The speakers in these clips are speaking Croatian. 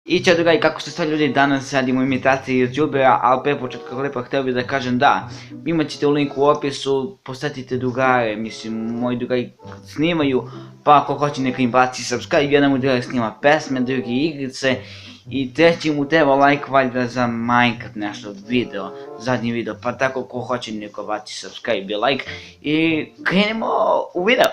I čao drugari, kako ste sad ljudi, danas radimo imitacije youtubera, ali pre početka klipa htio bih da kažem da imat ćete u linku u opisu, posetite drugare, mislim moji drugari snimaju, pa ako hoće neka im baci subscribe, jedan mu drugari snima pesme, drugi igrice i treći mu treba like valjda za Minecraft nešto video, zadnji video, pa tako ko hoće neko baci subscribe i like i krenemo u video.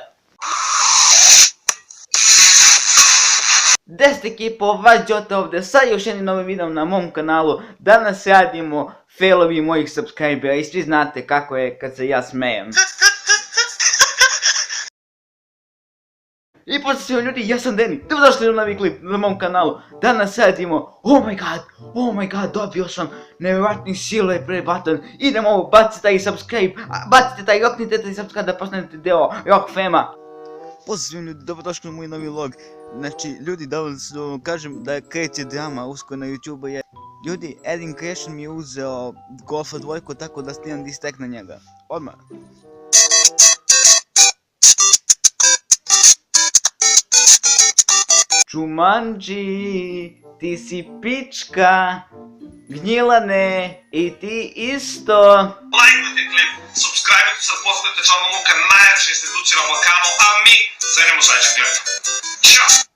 10 ekipa, vas Jota ovdje sa još jednim novim videom na mom kanalu. Danas radimo failovi mojih subscribera i svi znate kako je kad se ja smejem. I pozdrav svima ljudi, ja sam Deni, dobrodošli u novi klip na mom kanalu. Danas radimo, oh my god, dobio sam nevjerojatni silver play button. Idemo, bacite taj subscribe, bacite taj, roknite taj subscribe da postanete deo Rock Fama. Pozdrav ljudi, dobrodošli u moj novi vlog. Znači, ljudi, da vam kažem da kreće drama uskoro na YouTube je. Ljudi, Edin Creation mi je uzeo Golfa dvojku tako da snimam distek na njega. Odmah. Jumanji, ti si pička, Gnjilane, i ti isto. Lajkujte klip, subscribe-ujte se, postanete članom ovog najjače institucije na Balkanu, a mi se idemo u sljedeći klip. Ćao!